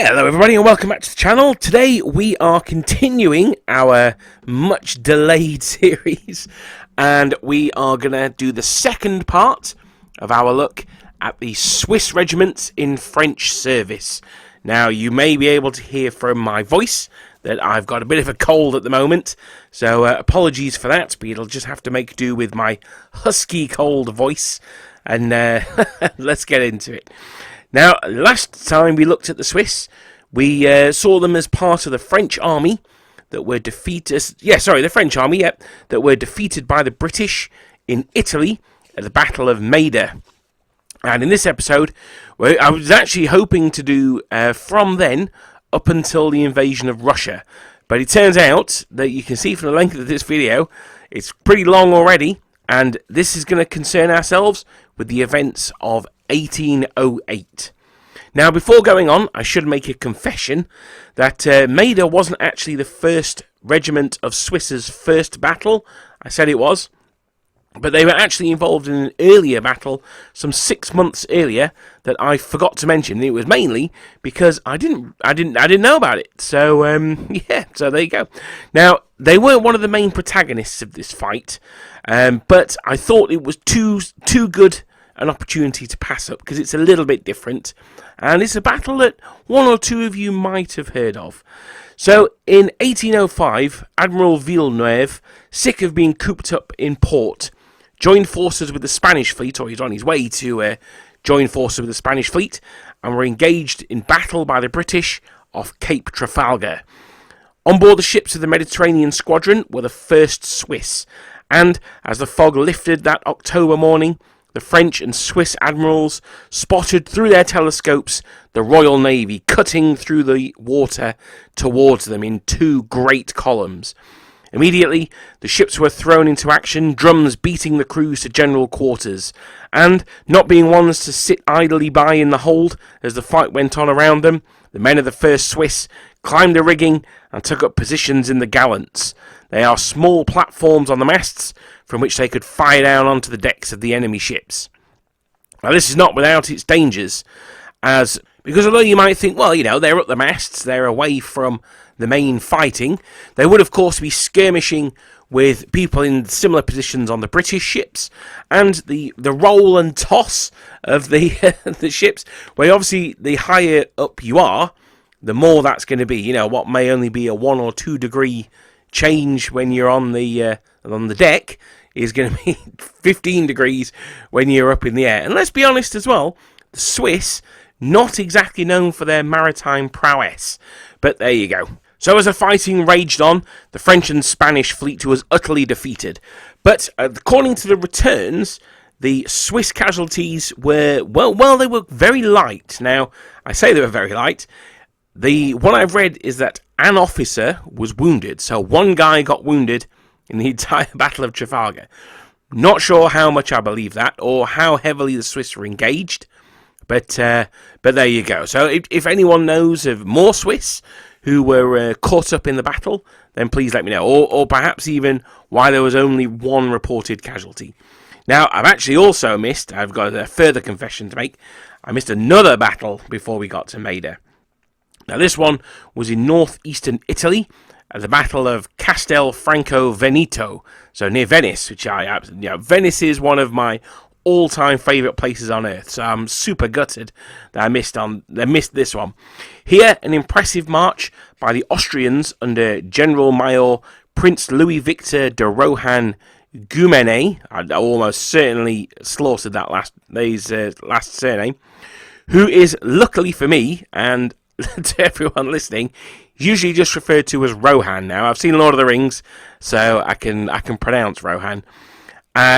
Hello everybody and welcome back to the channel. Today we are continuing our much delayed series and we are going to do the second part of our look at the Swiss regiments in French service. Now you may be able to hear from my voice that I've got a bit of a cold at the moment, so apologies for that, but it'll just have to make do with my husky cold voice and let's get into it. Now, last time we looked at the Swiss, we saw them as part of the French army that were defeated. The French army, that were defeated by the British in Italy at the Battle of Maida. And in this episode, I was actually hoping to do from then up until the invasion of Russia. But it turns out that you can see from the length of this video, it's pretty long already. And this is going to concern ourselves with the events of 1808. Now, before going on, I should make a confession that Maida wasn't actually the first regiment of Swiss's first battle. I said it was, but they were actually involved in an earlier battle some 6 months earlier that I forgot to mention. It was mainly because I didn't know about it. So so there you go. Now, they weren't one of the main protagonists of this fight, but I thought it was too good an opportunity to pass up because it's a little bit different and it's a battle that one or two of you might have heard of. So in 1805, Admiral Villeneuve, sick of being cooped up in port, joined forces with the Spanish fleet, or he's on his way to join forces with the Spanish fleet, and were engaged in battle by the British off Cape Trafalgar. On board the ships of the Mediterranean Squadron were the first Swiss, and as the fog lifted that October morning, the French and Swiss admirals spotted through their telescopes the Royal Navy cutting through the water towards them in two great columns. Immediately, the ships were thrown into action, drums beating the crews to general quarters, and, not being ones to sit idly by in the hold as the fight went on around them, the men of the first Swiss climbed the rigging and took up positions in the gallants. They are small platforms on the masts from which they could fire down onto the decks of the enemy ships. Now, this is not without its dangers, because although you might think, well, they're up the masts, they're away from the main fighting, they would of course be skirmishing with people in similar positions on the British ships, and the roll and toss of the the ships, where obviously the higher up you are, the more that's going to be. What may only be a 1 or 2 degree change when you're on the deck is going to be 15 degrees when you're up in the air. And let's be honest as well, the Swiss, not exactly known for their maritime prowess, but there you go. So as the fighting raged on, the French and Spanish fleet was utterly defeated. But according to the returns, the Swiss casualties were, they were very light. Now, I say they were very light. What I've read is that an officer was wounded. So one guy got wounded in the entire Battle of Trafalgar. Not sure how much I believe that, or how heavily the Swiss were engaged. But there you go. So if anyone knows of more Swiss who were caught up in the battle, then please let me know. Or perhaps even why there was only one reported casualty. Now, I've actually also I've got a further confession to make. I missed another battle before we got to Maida. Now, this one was in northeastern Italy at the Battle of Castelfranco Veneto, so near Venice, which Venice is one of my all-time favourite places on earth, so I'm super gutted that I missed this one. Here, an impressive march by the Austrians under General Major Prince Louis Victor de Rohan Gumené, I almost certainly slaughtered that last surname, who is, luckily for me, and to everyone listening, usually just referred to as Rohan. Now, I've seen Lord of the Rings, so I can pronounce Rohan.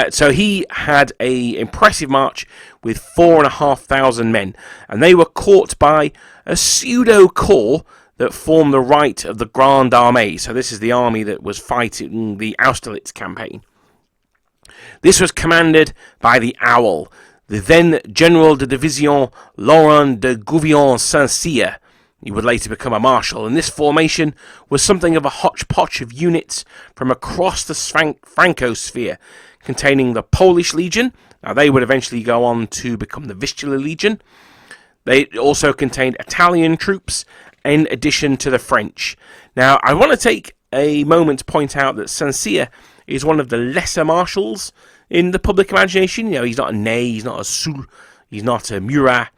So he had an impressive march with 4,500 men, and they were caught by a pseudo-corps that formed the right of the Grande Armée. So this is the army that was fighting the Austerlitz campaign. This was commanded by the Owl, the then General de Division Laurent de Gouvion Saint-Cyr. He would later become a marshal, and this formation was something of a hodgepodge of units from across the Francosphere, containing the Polish Legion. Now, they would eventually go on to become the Vistula Legion. They also contained Italian troops in addition to the French. Now, I want to take a moment to point out that Saint-Cyr is one of the lesser marshals in the public imagination. You know, he's not a Ney, he's not a Soult, he's not a Murat.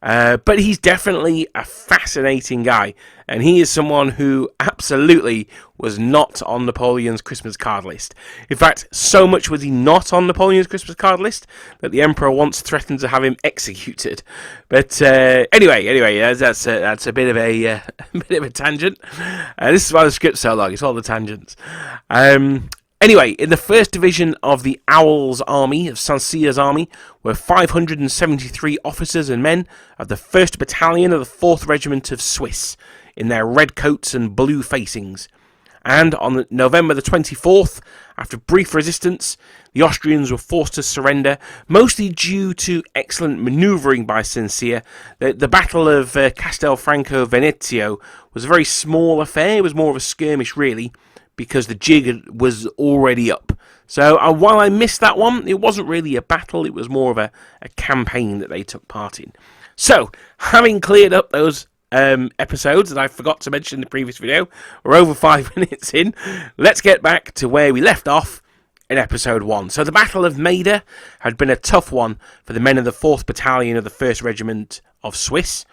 But he's definitely a fascinating guy, and he is someone who absolutely was not on Napoleon's Christmas card list. In fact, so much was he not on Napoleon's Christmas card list that the Emperor once threatened to have him executed. But anyway, that's a bit of a bit of a tangent. This is why the script's so long; it's all the tangents. Anyway, in the 1st Division of the Owl's army, of Saint-Cyr's army, were 573 officers and men of the 1st Battalion of the 4th Regiment of Swiss, in their red coats and blue facings. And on November the 24th, after brief resistance, the Austrians were forced to surrender, mostly due to excellent manoeuvring by Saint-Cyr. The Battle of Castelfranco Veneto was a very small affair. It was more of a skirmish, really, because the jig was already up. So while I missed that one, it wasn't really a battle, it was more of a campaign that they took part in. So, having cleared up those episodes that I forgot to mention in the previous video, we're over 5 minutes in, let's get back to where we left off in episode 1. So the Battle of Maida had been a tough one for the men of the 4th Battalion of the 1st Regiment of Swiss.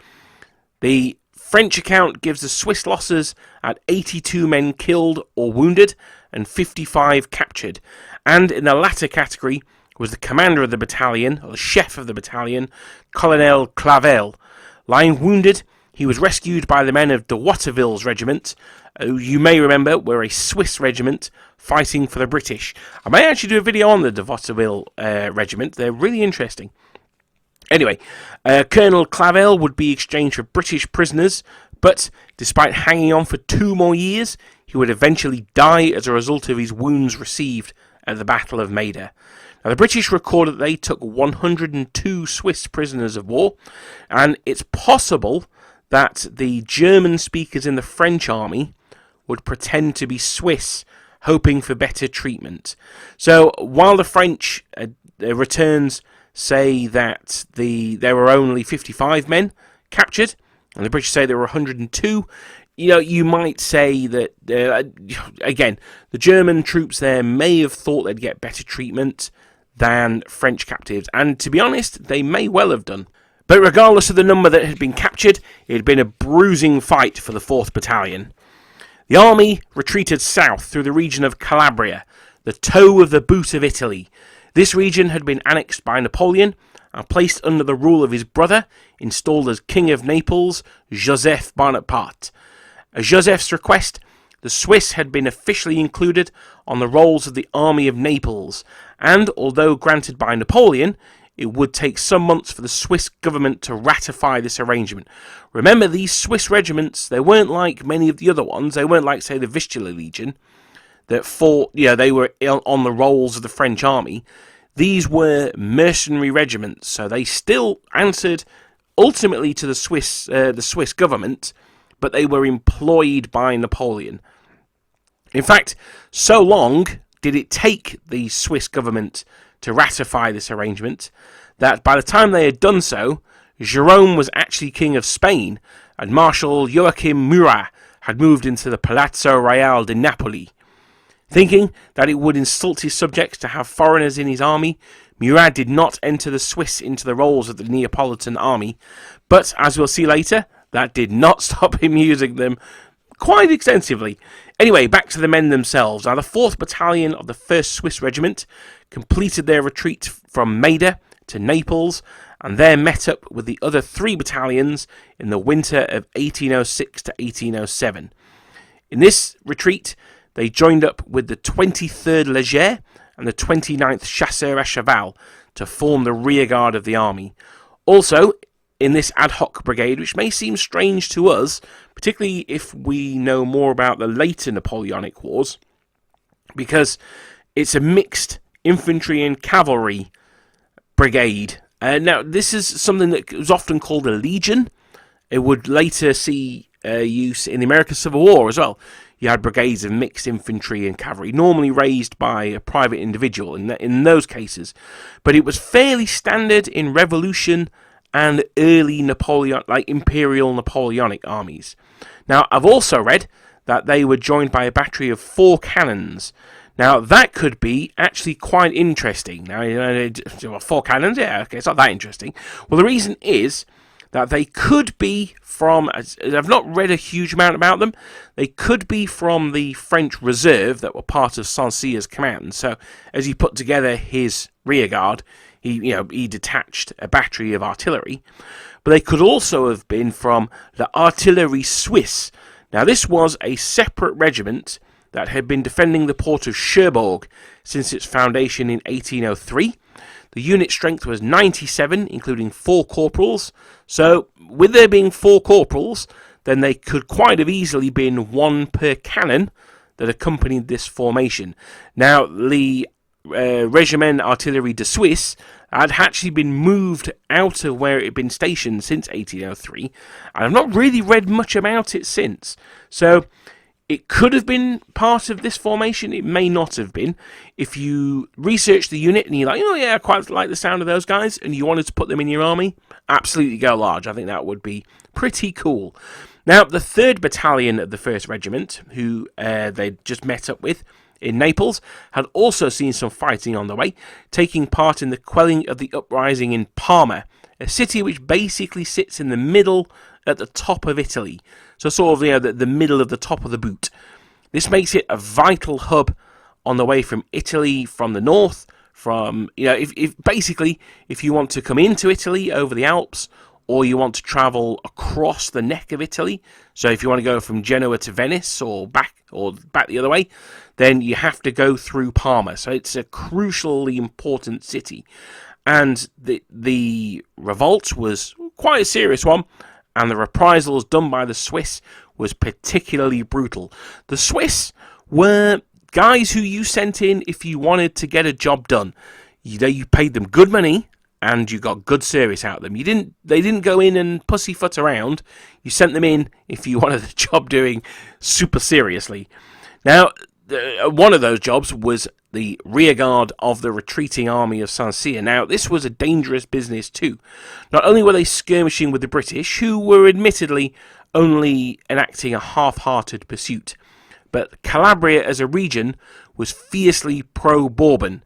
The French account gives the Swiss losses at 82 men killed or wounded and 55 captured. And in the latter category was the commander of the battalion, or the chef of the battalion, Colonel Clavel. Lying wounded, he was rescued by the men of de Watteville's regiment, who you may remember were a Swiss regiment fighting for the British. I may actually do a video on the de Watteville regiment. They're really interesting. Anyway, Colonel Clavel would be exchanged for British prisoners, but despite hanging on for 2 more years, he would eventually die as a result of his wounds received at the Battle of Maida. Now, the British recorded that they took 102 Swiss prisoners of war, and it's possible that the German speakers in the French army would pretend to be Swiss, hoping for better treatment. So, while the French returns say that there were only 55 men captured, and the British say there were 102. You know, you might say that, again, the German troops there may have thought they'd get better treatment than French captives, and to be honest, they may well have done. But regardless of the number that had been captured, it had been a bruising fight for the 4th Battalion. The army retreated south through the region of Calabria, the toe of the boot of Italy. This region had been annexed by Napoleon and placed under the rule of his brother, installed as King of Naples, Joseph Bonaparte. At Joseph's request, the Swiss had been officially included on the rolls of the Army of Naples, and although granted by Napoleon, it would take some months for the Swiss government to ratify this arrangement. Remember, these Swiss regiments, they weren't like many of the other ones. They weren't like, say, the Vistula Legion that fought, they were on the rolls of the French army. These were mercenary regiments, so they still answered ultimately to the Swiss government, but they were employed by Napoleon. In fact, so long did it take the Swiss government to ratify this arrangement that by the time they had done so, Jerome was actually King of Spain, and Marshal Joachim Murat had moved into the Palazzo Reale di Napoli. Thinking that it would insult his subjects to have foreigners in his army, Murat did not enter the Swiss into the rolls of the Neapolitan army, but as we'll see later, that did not stop him using them quite extensively. Anyway, back to the men themselves. Now, the 4th Battalion of the 1st Swiss Regiment completed their retreat from Maida to Naples, and there met up with the other 3 battalions in the winter of 1806 to 1807. In this retreat, they joined up with the 23rd Léger and the 29th Chasseurs à Cheval to form the rearguard of the army. Also, in this ad hoc brigade, which may seem strange to us, particularly if we know more about the later Napoleonic wars, because it's a mixed infantry and cavalry brigade. Now, this is something that was often called a legion. It would later see use in the American Civil War as well. You had brigades of mixed infantry and cavalry, normally raised by a private individual in those cases. But it was fairly standard in Revolution and early Napoleon, like Imperial Napoleonic armies. Now, I've also read that they were joined by a battery of 4 cannons. Now, that could be actually quite interesting. Now, 4 cannons? Yeah, okay, it's not that interesting. Well, the reason is that they could be from, I've not read a huge amount about them, they could be from the French reserve that were part of Saint-Cyr's command. So, as he put together his rearguard, he detached a battery of artillery. But they could also have been from the Artillerie Suisse. Now, this was a separate regiment that had been defending the port of Cherbourg since its foundation in 1803. The unit strength was 97, including 4 corporals. So, with there being 4 corporals, then they could quite have easily been 1 per cannon that accompanied this formation. Now, the Regiment Artillerie de Suisse had actually been moved out of where it had been stationed since 1803, and I've not really read much about it since. So, it could have been part of this formation, it may not have been. If you research the unit and you're like, oh yeah, I quite like the sound of those guys, and you wanted to put them in your army, absolutely go large. I think that would be pretty cool. Now, the 3rd Battalion of the 1st Regiment, who they just met up with in Naples, had also seen some fighting on the way, taking part in the quelling of the uprising in Parma, a city which basically sits in the middle at the top of Italy. So sort of, the middle of the top of the boot. This makes it a vital hub on the way from Italy from the north, from, if you want to come into Italy over the Alps, or you want to travel across the neck of Italy, so if you want to go from Genoa to Venice or back the other way, then you have to go through Parma. So it's a crucially important city. And the revolt was quite a serious one, and the reprisals done by the Swiss was particularly brutal. The Swiss were guys who you sent in if you wanted to get a job done. You paid them good money, and you got good service out of them. They didn't go in and pussyfoot around. You sent them in if you wanted the job doing super seriously. Now, one of those jobs was the rearguard of the retreating army of Saint-Cyr. Now, this was a dangerous business too. Not only were they skirmishing with the British, who were admittedly only enacting a half-hearted pursuit, but Calabria as a region was fiercely pro-Bourbon.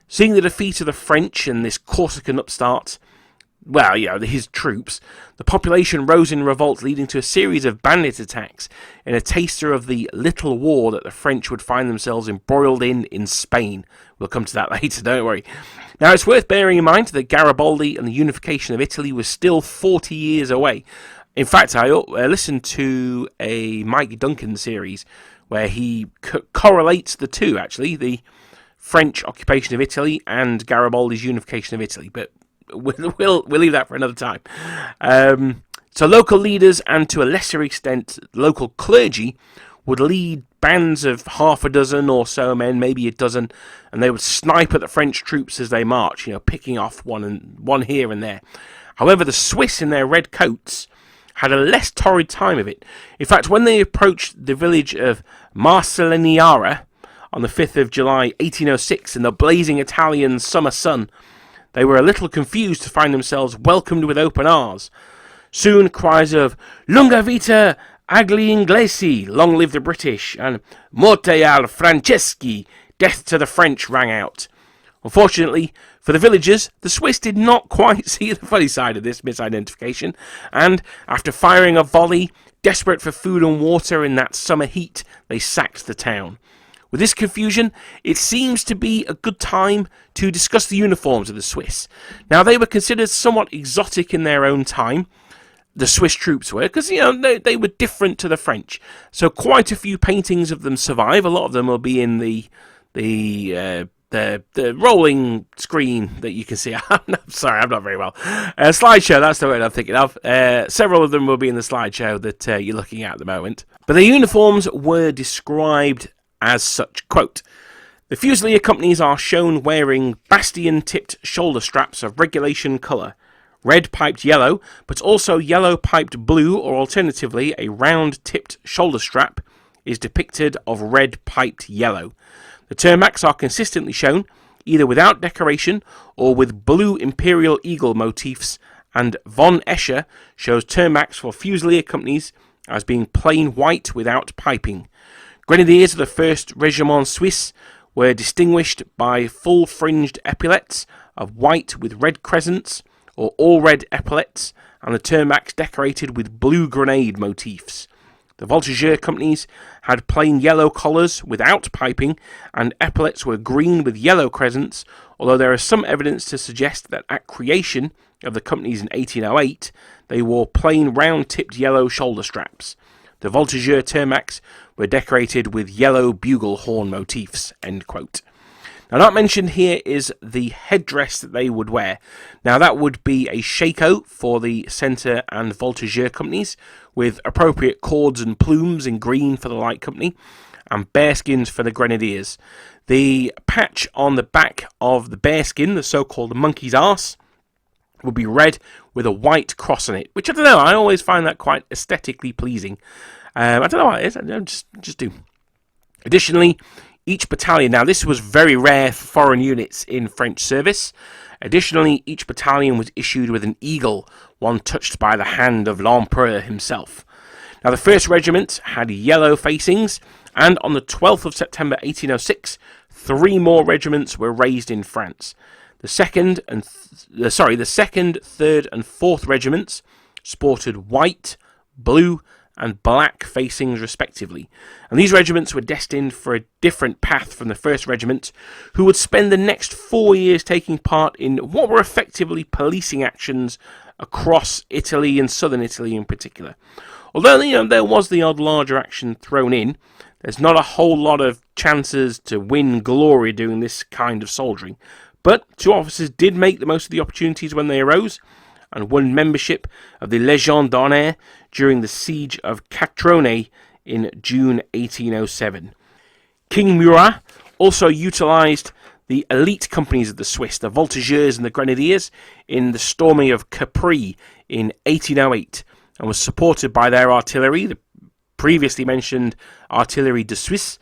Seeing the defeat of the French and this Corsican upstart, his troops, the population rose in revolt, leading to a series of bandit attacks in a taster of the little war that the French would find themselves embroiled in Spain. We'll come to that later, don't worry. Now, it's worth bearing in mind that Garibaldi and the unification of Italy was still 40 years away. In fact, I listened to a Mike Duncan series where he correlates the two, actually, the French occupation of Italy and Garibaldi's unification of Italy, but we'll leave that for another time. So local leaders, and to a lesser extent local clergy, would lead bands of half a dozen or so men, maybe a dozen, and they would snipe at the French troops as they march, picking off one here and there. However, the Swiss in their red coats had a less torrid time of it. In fact, when they approached the village of Marcelliniara on the 5th of July 1806 in the blazing Italian summer sun, they were a little confused to find themselves welcomed with open arms. Soon cries of "Lunga vita agli Inglesi," long live the British, and "Morte al Franceschi," death to the French, rang out. Unfortunately for the villagers, the Swiss did not quite see the funny side of this misidentification, and after firing a volley, desperate for food and water in that summer heat, they sacked the town. With this confusion, it seems to be a good time to discuss the uniforms of the Swiss. Now, they were considered somewhat exotic in their own time, the Swiss troops were, because, they were different to the French. So quite a few paintings of them survive. A lot of them will be in the rolling screen that you can see. I'm sorry, I'm not very well. Slideshow, that's the word I'm thinking of. Several of them will be in the slideshow that you're looking at the moment. But their uniforms were described as such, quote, "The Fusilier companies are shown wearing bastion-tipped shoulder straps of regulation colour, red piped yellow, but also yellow piped blue, or alternatively a round-tipped shoulder strap is depicted of red piped yellow. The turnbacks are consistently shown, either without decoration or with blue imperial eagle motifs And von Escher shows turnbacks for Fusilier companies as being plain white without piping. Grenadiers of the 1st Regiment Suisse were distinguished by full fringed epaulets of white with red crescents, or all red epaulets, and the turnbacks decorated with blue grenade motifs. The Voltigeur companies had plain yellow collars without piping, and epaulets were green with yellow crescents, although there is some evidence to suggest that at creation of the companies in 1808, they wore plain round-tipped yellow shoulder straps. The Voltigeur turnbacks were decorated with yellow bugle horn motifs. End quote. Now, not mentioned here is the headdress that they would wear. Now, that would be a shako for the Centre and Voltigeur companies, with appropriate cords and plumes in green for the light company, and bearskins for the grenadiers. The patch on the back of the bearskin, the so-called monkey's arse, would be red with a white cross on it, which I don't know, I always find that quite aesthetically pleasing. I don't know what it is, I just do. Additionally, each battalion, now this was very rare for foreign units in French service. Additionally, each battalion was issued with an eagle, one touched by the hand of l'Empereur himself. Now the 1st Regiment had yellow facings, and on the 12th of September 1806, 3 more regiments were raised in France. The 2nd, 3rd and 4th regiments sported white, blue and black facings respectively, and these regiments were destined for a different path from the 1st Regiment, who would spend the next 4 years taking part in what were effectively policing actions across Italy and southern Italy in particular. Although there was the odd larger action thrown in, there's not a whole lot of chances to win glory doing this kind of soldiering, but 2 officers did make the most of the opportunities when they arose, and won membership of the Légion d'honneur during the siege of Catrone in June 1807. King Murat also utilised the elite companies of the Swiss, the Voltigeurs and the Grenadiers, in the storming of Capri in 1808, and was supported by their artillery, the previously mentioned Artillerie de Suisse,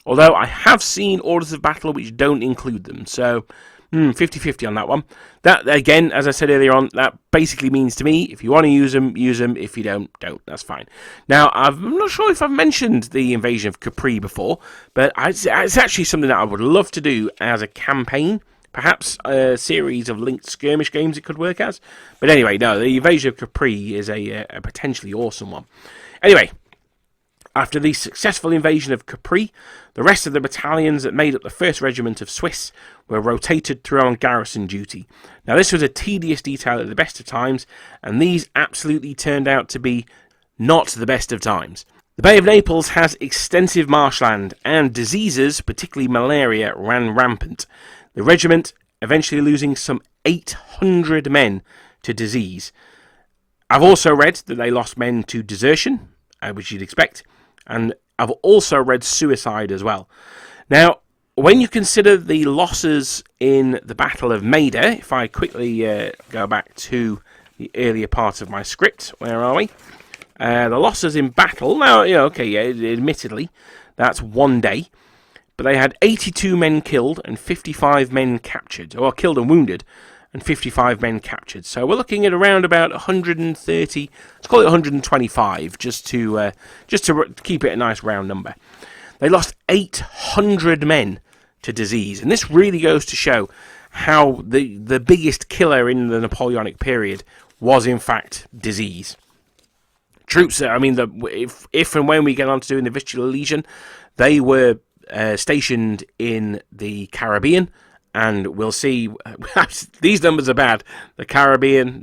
although I have seen orders of battle which don't include them, so 50-50 on that one. That, again, as I said earlier on, that basically means to me, if you want to use them, use them. If you don't. That's fine. Now, I'm not sure if I've mentioned the invasion of Capri before, but it's actually something that I would love to do as a campaign. Perhaps a series of linked skirmish games it could work as. But anyway, no, the invasion of Capri is a potentially awesome one. Anyway, after the successful invasion of Capri, the rest of the battalions that made up the 1st Regiment of Swiss were rotated through on garrison duty. Now, this was a tedious detail at the best of times, and these absolutely turned out to be not the best of times. The Bay of Naples has extensive marshland, and diseases, particularly malaria, ran rampant. The regiment eventually losing some 800 men to disease. I've also read that they lost men to desertion, which you'd expect, and I've also read suicide as well. Now, when you consider the losses in the Battle of Maida, if I quickly go back to the earlier part of my script, where are we? The losses in battle, now, admittedly, that's 1 day, but they had 82 men killed and 55 men captured, or killed and wounded, and 55 men captured. So we're looking at around about 130, let's call it 125, just to keep it a nice round number. They lost 800 men to disease, and this really goes to show how the biggest killer in the Napoleonic period was in fact disease. Troops, if and when we get on to doing the Vistula Legion, they were stationed in the Caribbean, and we'll see these numbers are bad. The Caribbean,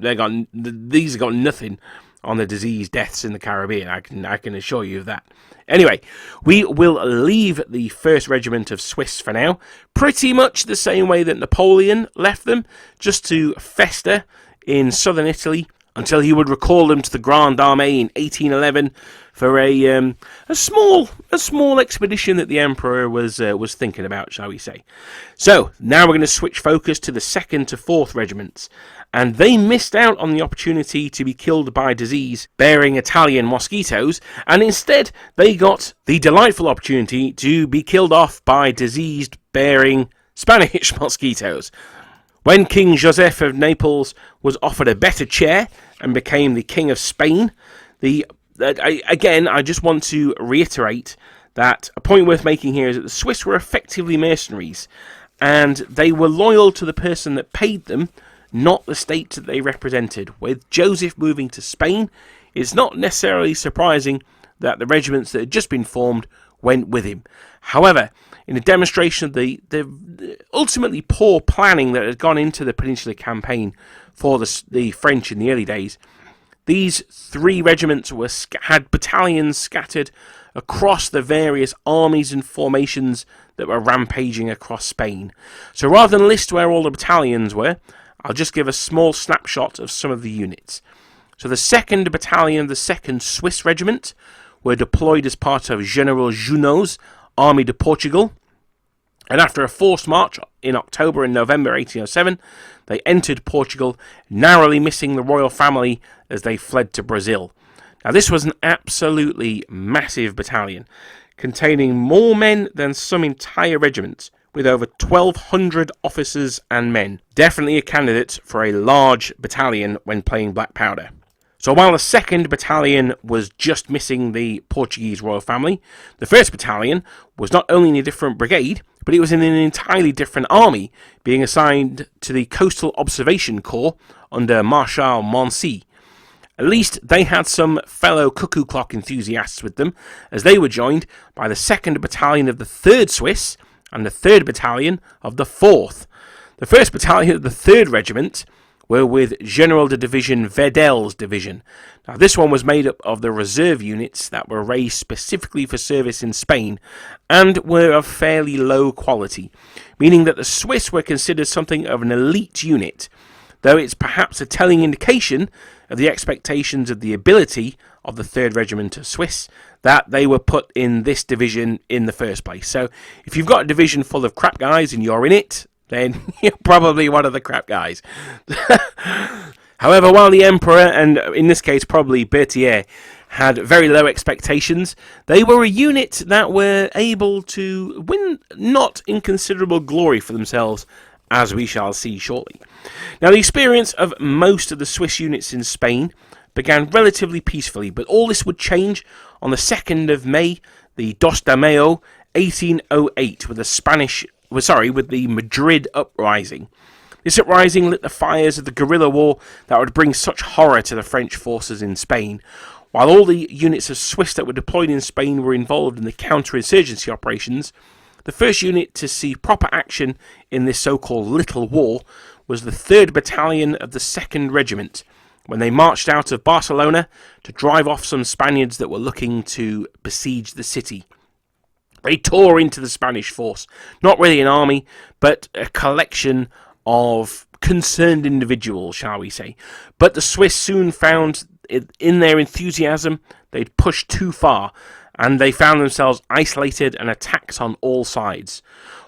these have got nothing on the disease deaths in the Caribbean. I can assure you of that. Anyway, we will leave the 1st Regiment of Swiss for now, pretty much the same way that Napoleon left them, just to fester in southern Italy until he would recall them to the Grande Armée in 1811 for a small expedition that the Emperor was thinking about, shall we say. So, now we're going to switch focus to the 2nd to 4th Regiments, and they missed out on the opportunity to be killed by disease bearing Italian mosquitoes, and instead they got the delightful opportunity to be killed off by diseased bearing Spanish mosquitoes. When King Joseph of Naples was offered a better chair and became the King of Spain, I just want to reiterate that a point worth making here is that the Swiss were effectively mercenaries, and they were loyal to the person that paid them, not the state that they represented. With Joseph moving to Spain, it's not necessarily surprising that the regiments that had just been formed went with him. However, in a demonstration of the ultimately poor planning that had gone into the Peninsular campaign for the French in the early days, these three regiments had battalions scattered across the various armies and formations that were rampaging across Spain. So rather than list where all the battalions were, I'll just give a small snapshot of some of the units. So the 2nd Battalion of the 2nd Swiss Regiment were deployed as part of General Junot's Army de Portugal, and after a forced march in October and November 1807, they entered Portugal, narrowly missing the royal family as they fled to Brazil. Now this was an absolutely massive battalion, containing more men than some entire regiments, with over 1,200 officers and men. Definitely a candidate for a large battalion when playing Black Powder. So while the 2nd Battalion was just missing the Portuguese royal family, the 1st Battalion was not only in a different brigade, but it was in an entirely different army, being assigned to the Coastal Observation Corps under Marshal Moncey. At least they had some fellow cuckoo clock enthusiasts with them, as they were joined by the 2nd Battalion of the 3rd Swiss and the 3rd Battalion of the 4th. The 1st Battalion of the 3rd Regiment were with General de Division Vedel's division. Now this one was made up of the reserve units that were raised specifically for service in Spain and were of fairly low quality, meaning that the Swiss were considered something of an elite unit, though it's perhaps a telling indication of the expectations of the ability of the 3rd Regiment of Swiss that they were put in this division in the first place. So if you've got a division full of crap guys and you're in it, then you're probably one of the crap guys. However, while the Emperor, and in this case probably Berthier, had very low expectations, they were a unit that were able to win not inconsiderable glory for themselves, as we shall see shortly. Now, the experience of most of the Swiss units in Spain began relatively peacefully, but all this would change on the 2nd of May, the 2 de Mayo, 1808, with the Madrid Uprising. This uprising lit the fires of the guerrilla war that would bring such horror to the French forces in Spain. While all the units of Swiss that were deployed in Spain were involved in the counter-insurgency operations, the first unit to see proper action in this so-called Little War was the 3rd Battalion of the 2nd Regiment, when they marched out of Barcelona to drive off some Spaniards that were looking to besiege the city. They tore into the Spanish force, not really an army, but a collection of concerned individuals, shall we say. But the Swiss soon found in their enthusiasm they'd pushed too far, and they found themselves isolated and attacked on all sides.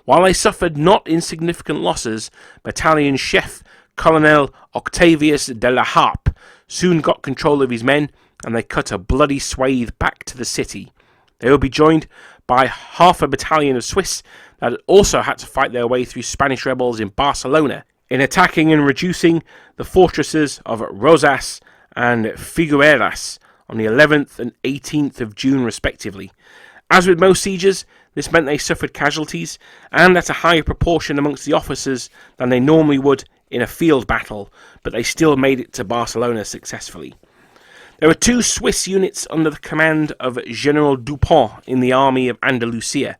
While they suffered not insignificant losses, battalion chef Colonel Octavius de la Harpe soon got control of his men, and they cut a bloody swathe back to the city. They will be joined by half a battalion of Swiss that also had to fight their way through Spanish rebels in Barcelona in attacking and reducing the fortresses of Rosas and Figueras on the 11th and 18th of June respectively. As with most sieges, this meant they suffered casualties, and at a higher proportion amongst the officers than they normally would in a field battle, but they still made it to Barcelona successfully. There were 2 Swiss units under the command of General Dupont in the army of Andalusia.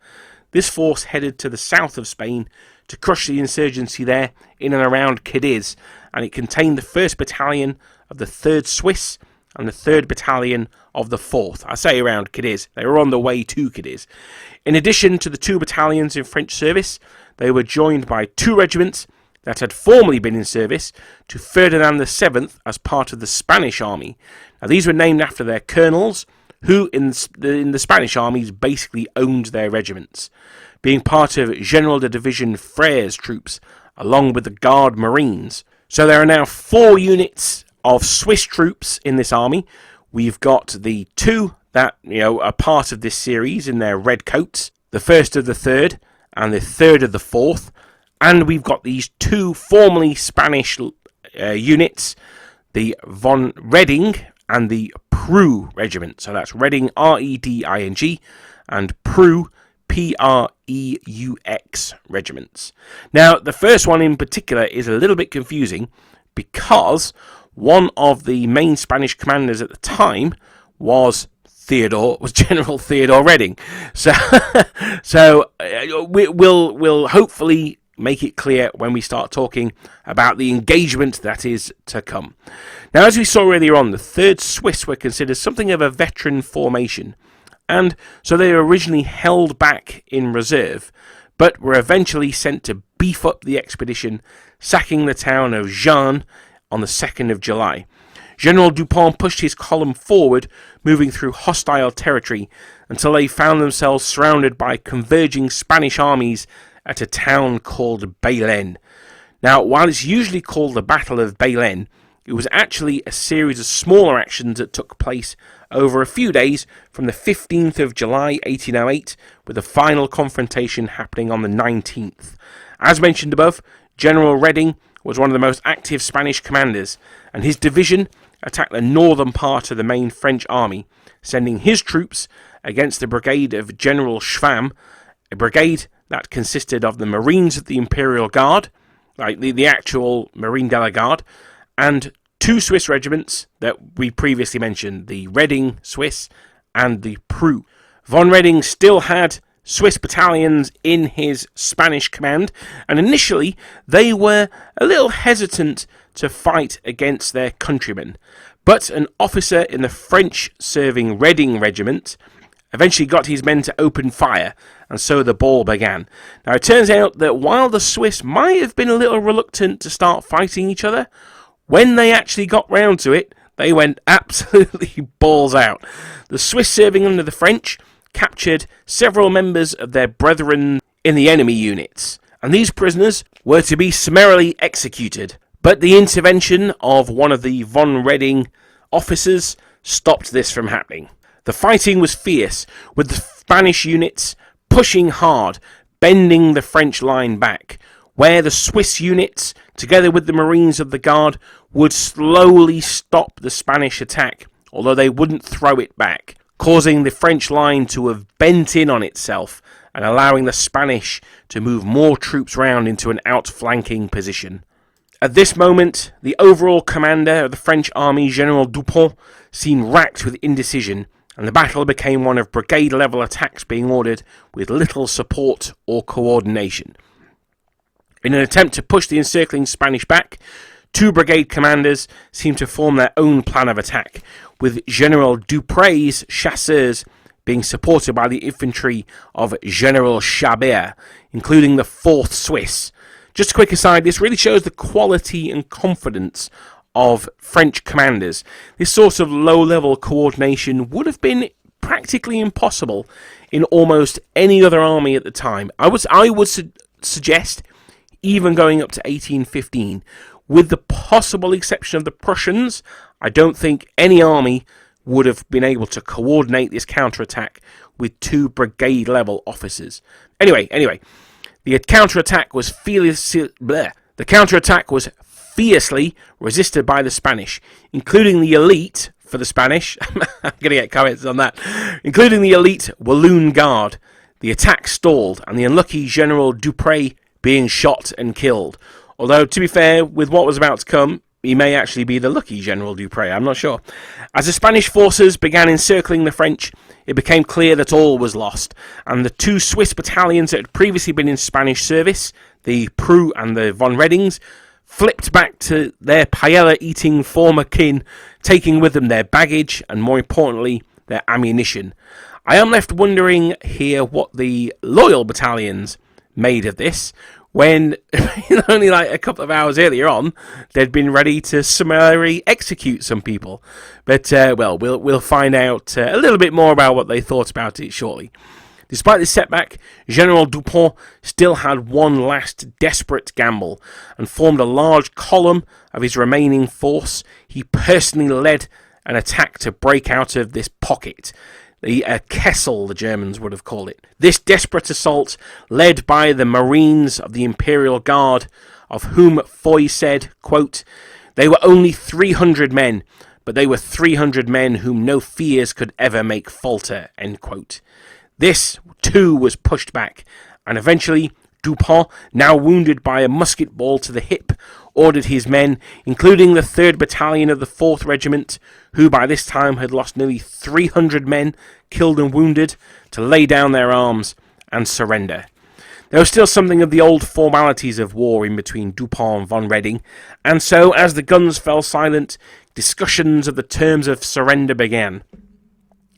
This force headed to the south of Spain to crush the insurgency there in and around Cadiz, and it contained the 1st Battalion of the 3rd Swiss and the 3rd Battalion of the 4th. I say around Cadiz, they were on the way to Cadiz. In addition to the 2 battalions in French service, they were joined by 2 regiments that had formerly been in service to Ferdinand VII as part of the Spanish army. Now, these were named after their colonels, who in the Spanish armies basically owned their regiments, being part of General de Division Frere's troops, along with the Guard Marines. So there are now 4 units of Swiss troops in this army. We've got the 2 that are part of this series in their red coats, the 1st of the 3rd and the 3rd of the 4th, And we've got these two formerly Spanish units, the von Reding and the Preux Regiment. So that's Reding, R-E-D-I-N-G, and Preux, P-R-E-U-X regiments. Now, the first one in particular is a little bit confusing because one of the main Spanish commanders at the time was General Theodore Reding. So we'll hopefully make it clear when we start talking about the engagement that is to come. Now, as we saw earlier on, the 3rd Swiss were considered something of a veteran formation, and so they were originally held back in reserve, but were eventually sent to beef up the expedition, sacking the town of Jeanne on the 2nd of July. General Dupont pushed his column forward, moving through hostile territory until they found themselves surrounded by converging Spanish armies at a town called Belen. Now, while it's usually called the Battle of Belen, it was actually a series of smaller actions that took place over a few days from the 15th of July 1808, with the final confrontation happening on the 19th. As mentioned above, General Reding was one of the most active Spanish commanders, and his division attacked the northern part of the main French army, sending his troops against the brigade of General Schwamm, a brigade that consisted of the Marines of the Imperial Guard, like the actual Marine de la Garde, and 2 Swiss regiments that we previously mentioned, the Reding Swiss and the Preux. Von Reding still had Swiss battalions in his Spanish command, and initially they were a little hesitant to fight against their countrymen, but an officer in the French-serving Reding Regiment eventually got his men to open fire, and so the ball began. Now, it turns out that while the Swiss might have been a little reluctant to start fighting each other, when they actually got round to it, they went absolutely balls out. The Swiss serving under the French captured several members of their brethren in the enemy units, and these prisoners were to be summarily executed. But the intervention of one of the von Reding officers stopped this from happening. The fighting was fierce, with the Spanish units pushing hard, bending the French line back, where the Swiss units, together with the Marines of the Guard, would slowly stop the Spanish attack, although they wouldn't throw it back, causing the French line to have bent in on itself and allowing the Spanish to move more troops round into an outflanking position. At this moment, the overall commander of the French army, General Dupont, seemed racked with indecision, and the battle became one of brigade-level attacks being ordered with little support or coordination. In an attempt to push the encircling Spanish back, 2 brigade commanders seemed to form their own plan of attack, with General Dupray's chasseurs being supported by the infantry of General Chabert, including the 4th Swiss. Just a quick aside, this really shows the quality and confidence of French commanders. This sort of low-level coordination would have been practically impossible in almost any other army at the time. I would suggest even going up to 1815. With the possible exception of the Prussians, I don't think any army would have been able to coordinate this counterattack with 2 brigade-level officers. Anyway, the counterattack was fiercely resisted by the Spanish, including the elite, for the Spanish, I'm going to get comments on that, including the elite Walloon Guard. The attack stalled, and the unlucky General Dupray being shot and killed. Although, to be fair, with what was about to come, he may actually be the lucky General Dupray, I'm not sure. As the Spanish forces began encircling the French, it became clear that all was lost, and the 2 Swiss battalions that had previously been in Spanish service, the Preux and the von Redings, flipped back to their paella-eating former kin, taking with them their baggage and, more importantly, their ammunition. I am left wondering here what the loyal battalions made of this, when only like a couple of hours earlier on, they'd been ready to summarily execute some people. But, we'll find out a little bit more about what they thought about it shortly. Despite this setback, General Dupont still had one last desperate gamble and formed a large column of his remaining force. He personally led an attack to break out of this pocket. the Kessel, the Germans would have called it. This desperate assault, led by the Marines of the Imperial Guard, of whom Foy said, quote, "They were only 300 men, but they were 300 men whom no fears could ever make falter," end quote. This, too, was pushed back, and eventually Dupont, now wounded by a musket ball to the hip, ordered his men, including the 3rd Battalion of the 4th Regiment, who by this time had lost nearly 300 men, killed and wounded, to lay down their arms and surrender. There was still something of the old formalities of war in between Dupont and von Reding, and so, as the guns fell silent, discussions of the terms of surrender began.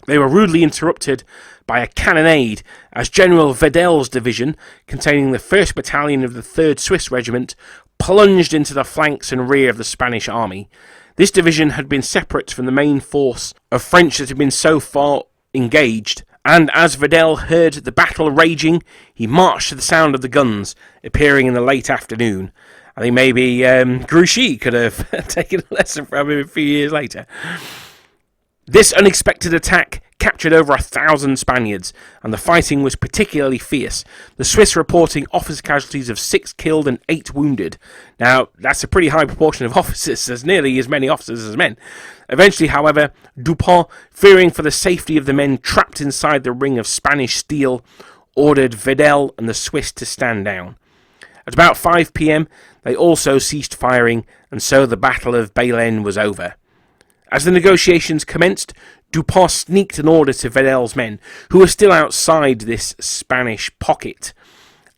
They were rudely interrupted by a cannonade as General Vedel's division, containing the 1st Battalion of the 3rd Swiss Regiment, plunged into the flanks and rear of the Spanish army. This division had been separate from the main force of French that had been so far engaged, and as Vedel heard the battle raging, he marched to the sound of the guns, appearing in the late afternoon. I think maybe Grouchy could have taken a lesson from him a few years later. This unexpected attack captured over 1,000 Spaniards, and the fighting was particularly fierce, the Swiss reporting officer casualties of 6 killed and 8 wounded. Now, that's a pretty high proportion of officers, there's nearly as many officers as men. Eventually, however, Dupont, fearing for the safety of the men trapped inside the ring of Spanish steel, ordered Vedel and the Swiss to stand down. At about 5 p.m, they also ceased firing, and so the Battle of Bailén was over. As the negotiations commenced, Dupont sneaked an order to Vedel's men, who were still outside this Spanish pocket,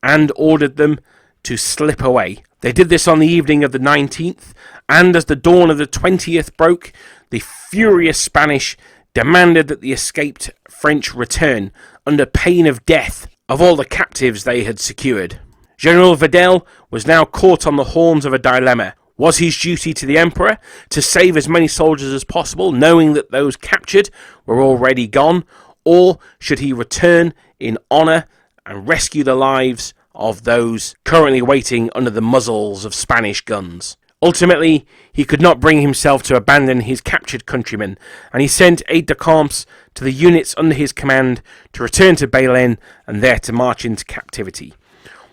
and ordered them to slip away. They did this on the evening of the 19th, and as the dawn of the 20th broke, the furious Spanish demanded that the escaped French return, under pain of death, of all the captives they had secured. General Vedel was now caught on the horns of a dilemma. Was his duty to the Emperor to save as many soldiers as possible, knowing that those captured were already gone, or should he return in honour and rescue the lives of those currently waiting under the muzzles of Spanish guns? Ultimately, he could not bring himself to abandon his captured countrymen, and he sent aides-de-camp to the units under his command to return to Bailén and there to march into captivity.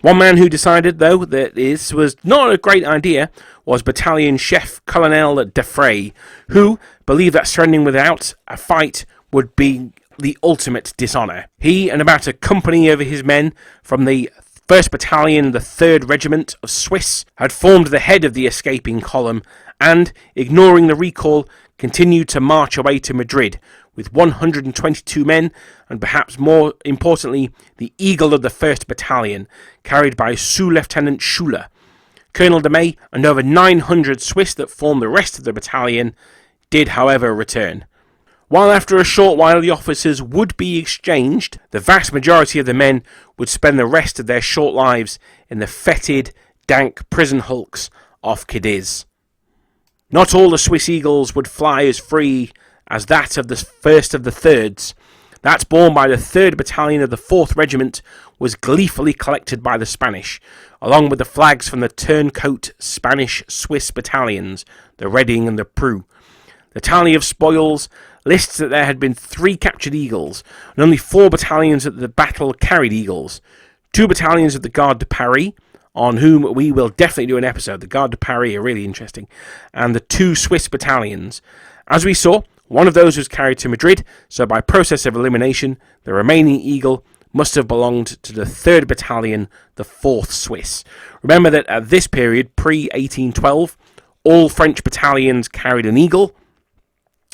One man who decided, though, that this was not a great idea was Battalion Chef Colonel Defray, who believed that surrendering without a fight would be the ultimate dishonour. He and about a company of his men from the 1st Battalion, the 3rd Regiment of Swiss, had formed the head of the escaping column and, ignoring the recall, continued to march away to Madrid, with 122 men, and perhaps more importantly, the Eagle of the 1st Battalion, carried by Sous-Lieutenant Schuler. Colonel de May and over 900 Swiss that formed the rest of the battalion did, however, return. While after a short while the officers would be exchanged, the vast majority of the men would spend the rest of their short lives in the fetid, dank prison hulks off Cadiz. Not all the Swiss Eagles would fly as free as that of the 1st of the 3rds. That borne by the 3rd Battalion of the 4th Regiment was gleefully collected by the Spanish, along with the flags from the turncoat Spanish-Swiss battalions, the Reading and the Preux. The tally of spoils lists that there had been 3 captured Eagles, and only 4 battalions at the battle carried Eagles. 2 battalions of the Garde de Paris, on whom we will definitely do an episode. The Garde de Paris are really interesting. And the 2 Swiss battalions. As we saw, one of those was carried to Madrid, so by process of elimination, the remaining Eagle must have belonged to the 3rd Battalion, the 4th Swiss. Remember that at this period, pre-1812, all French battalions carried an Eagle.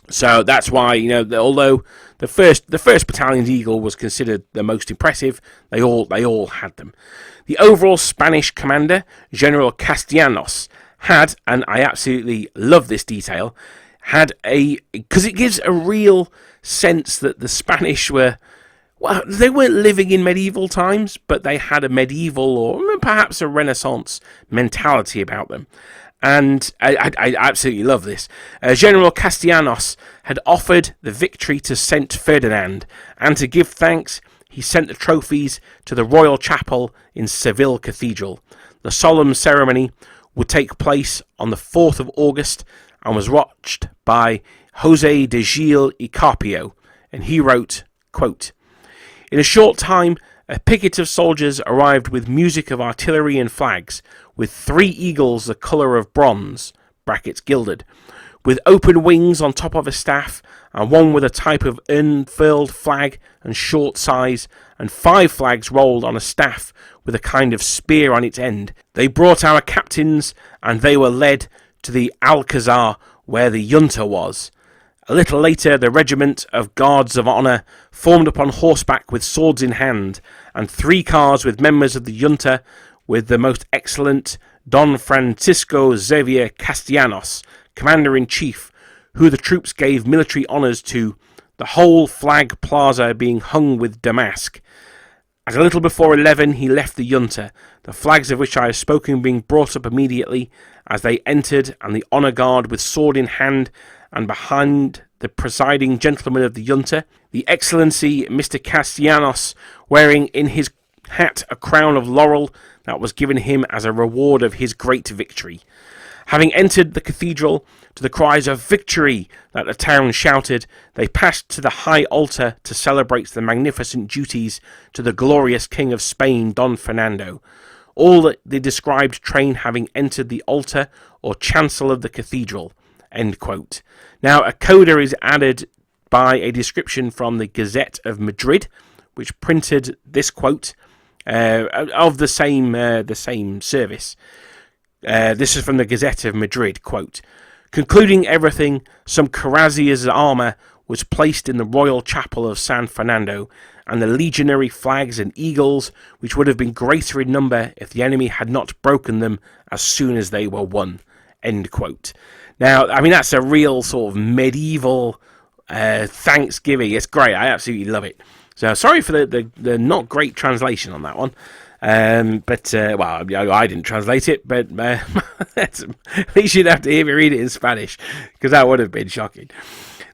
So that's why, although the first battalion's Eagle was considered the most impressive, they all had them. The overall Spanish commander, General Castellanos, had, and I absolutely love this detail, because it gives a real sense that the Spanish were, well, they weren't living in medieval times, but they had a medieval or perhaps a Renaissance mentality about them. And I absolutely love this. General Castellanos had offered the victory to Saint Ferdinand, and to give thanks, he sent the trophies to the Royal Chapel in Seville Cathedral. The solemn ceremony would take place on the 4th of August and was watched by José de Gil y Carpio, and he wrote, quote, "In a short time, a picket of soldiers arrived with music of artillery and flags, with 3 eagles the colour of bronze (brackets gilded), with open wings on top of a staff, and one with a type of unfurled flag and short size, and 5 flags rolled on a staff with a kind of spear on its end. They brought our captains, and they were led to the Alcazar, where the junta was. A little later, the regiment of guards of honour formed upon horseback with swords in hand, and 3 cars with members of the junta, with the most excellent Don Francisco Xavier Castellanos, commander-in-chief, who the troops gave military honours to, the whole flag plaza being hung with damask. At a little before 11 he left the junta, the flags of which I have spoken being brought up immediately as they entered, and the honour guard with sword in hand, and behind the presiding gentleman of the junta, the Excellency Mr. Castellanos, wearing in his hat a crown of laurel that was given him as a reward of his great victory. Having entered the cathedral, to the cries of victory that the town shouted, they passed to the high altar to celebrate the magnificent duties to the glorious King of Spain, Don Fernando. All the described train having entered the altar or chancel of the cathedral." End quote. Now, a coda is added by a description from the Gazette of Madrid, which printed this quote of the same service. This is from the Gazette of Madrid, quote, "Concluding everything, some cuirassiers' armour was placed in the royal chapel of San Fernando, and the legionary flags and eagles, which would have been greater in number if the enemy had not broken them as soon as they were won." End quote. Now, I mean, that's a real sort of medieval Thanksgiving. It's great. I absolutely love it. So sorry for the not great translation on that one. Well, I didn't translate it, but at least you'd have to hear me read it in Spanish, because that would have been shocking.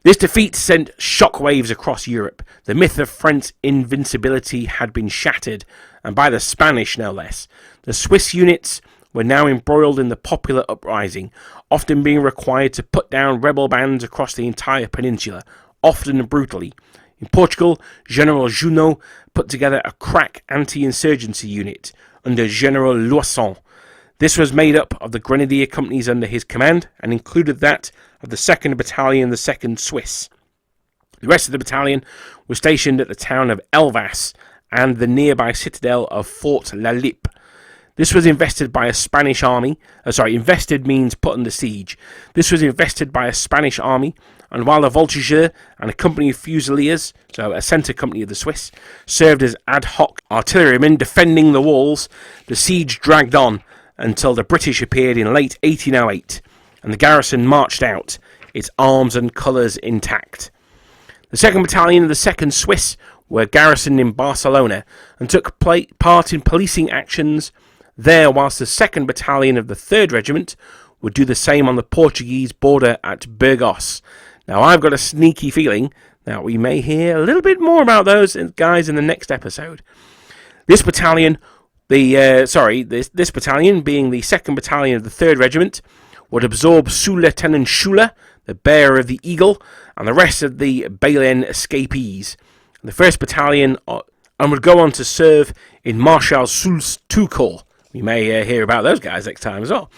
This defeat sent shockwaves across Europe. The myth of French invincibility had been shattered, and by the Spanish no less. The Swiss units were now embroiled in the popular uprising, often being required to put down rebel bands across the entire peninsula, often brutally. In Portugal, General Junot put together a crack anti-insurgency unit under General Loisson. This was made up of the grenadier companies under his command and included that of the 2nd Battalion, the 2nd Swiss. The rest of the battalion was stationed at the town of Elvas and the nearby citadel of Fort La Lippe. This was invested by a Spanish army. Invested means put under siege. This was invested by a Spanish army, and while the Voltigeurs and a company of Fusiliers, so a centre company of the Swiss, served as ad hoc artillerymen defending the walls, the siege dragged on until the British appeared in late 1808, and the garrison marched out, its arms and colours intact. The 2nd Battalion of the 2nd Swiss were garrisoned in Barcelona and took part in policing actions there, whilst the 2nd Battalion of the 3rd Regiment would do the same on the Portuguese border at Burgos. Now, I've got a sneaky feeling that we may hear a little bit more about those guys in the next episode. This battalion, this battalion, being the 2nd Battalion of the 3rd Regiment, would absorb Sous-Lieutenant Schuller, the bearer of the Eagle, and the rest of the Battalion escapees. The 1st Battalion and would go on to serve in Marshal Soult's 2 Corps. We may hear about those guys next time as well.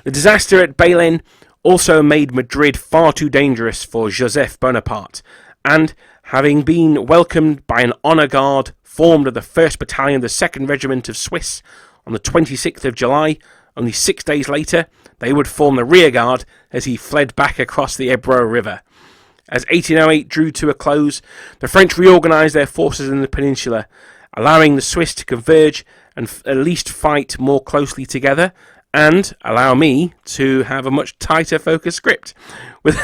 The disaster at Battalion also made Madrid far too dangerous for Joseph Bonaparte, and, having been welcomed by an honour guard formed of the 1st Battalion of the 2nd Regiment of Swiss on the 26th of July, only 6 days later, they would form the rear guard as he fled back across the Ebro River. As 1808 drew to a close, the French reorganised their forces in the peninsula, allowing the Swiss to converge and at least fight more closely together, and allow me to have a much tighter focus script. With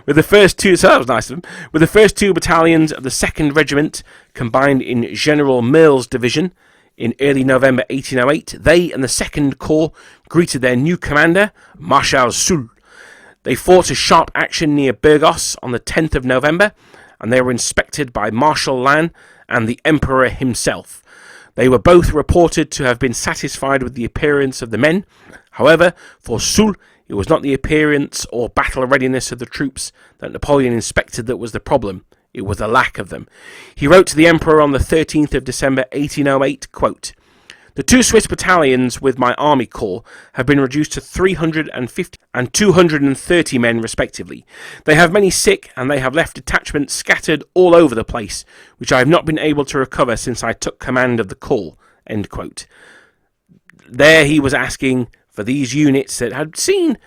the first two, so that was nice of them. With the first 2 battalions of the 2nd Regiment combined in General Merle's division in early November 1808, they and the 2nd Corps greeted their new commander, Marshal Soult. They fought a sharp action near Burgos on the 10th of November, and they were inspected by Marshal Lannes and the Emperor himself. They were both reported to have been satisfied with the appearance of the men. However, for Soult, it was not the appearance or battle readiness of the troops that Napoleon inspected that was the problem. it was the lack of them. He wrote to the Emperor on the 13th of December 1808, quote, "The 2 Swiss battalions with my army corps have been reduced to 350 and 230 men respectively. They have many sick, and they have left detachments scattered all over the place, which I have not been able to recover since I took command of the corps." End quote. There he was asking for these units that had seen,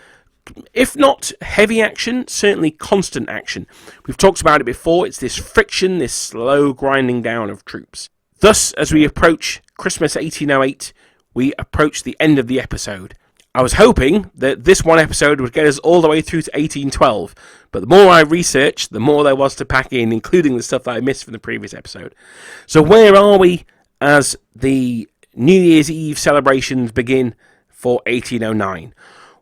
if not heavy action, certainly constant action. We've talked about it before. It's this friction, this slow grinding down of troops. Thus, as we approach Christmas 1808, we approach the end of the episode. I was hoping that this one episode would get us all the way through to 1812, but the more I researched, the more there was to pack in, including the stuff that I missed from the previous episode. So where are we as the New Year's Eve celebrations begin for 1809?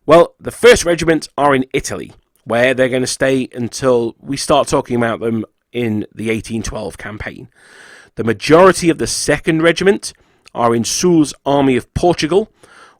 Well, the 1st Regiment are in Italy, where they're going to stay until we start talking about them in the 1812 campaign. The majority of the 2nd Regiment are in Soul's Army of Portugal,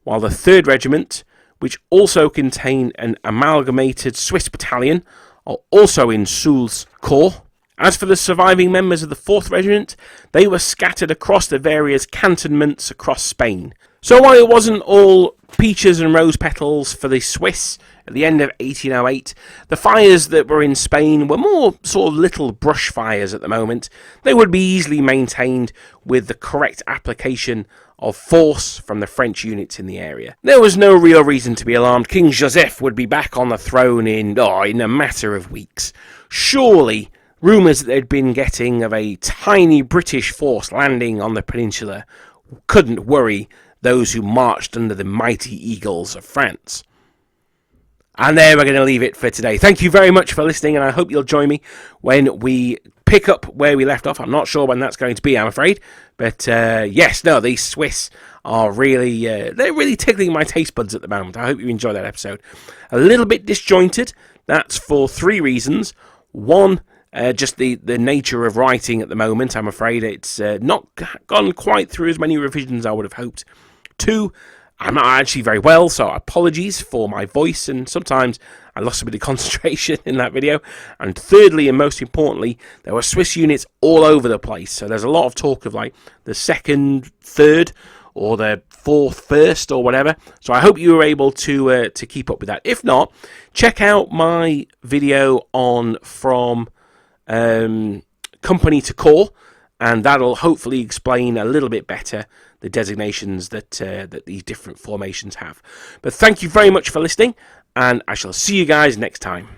while the 3rd Regiment, which also contain an amalgamated Swiss battalion, are also in Soul's corps. As for the surviving members of the 4th Regiment, they were scattered across the various cantonments across Spain. So while it wasn't all peaches and rose petals for the Swiss at the end of 1808, the fires that were in Spain were more sort of little brush fires at the moment. They would be easily maintained with the correct application of force from the French units in the area. There was no real reason to be alarmed. King Joseph would be back on the throne in a matter of weeks. Surely rumours that they'd been getting of a tiny British force landing on the peninsula couldn't worry those who marched under the mighty eagles of France. And there we're going to leave it for today. Thank you very much for listening, and I hope you'll join me when we pick up where we left off. I'm not sure when that's going to be, I'm afraid. But these Swiss are really, they're really tickling my taste buds at the moment. I hope you enjoy that episode. A little bit disjointed. That's for 3 reasons. 1, just the nature of writing at the moment. I'm afraid it's not gone quite through as many revisions as I would have hoped. 2, I'm not actually very well, so apologies for my voice, and sometimes I lost a bit of concentration in that video. And thirdly, and most importantly, there were Swiss units all over the place, so there's a lot of talk of like the 2nd, 3rd, or the 4th, 1st, or whatever. So I hope you were able to keep up with that. If not, check out my video on from company to corps, and that'll hopefully explain a little bit better the designations that these different formations have. But thank you very much for listening, and I shall see you guys next time.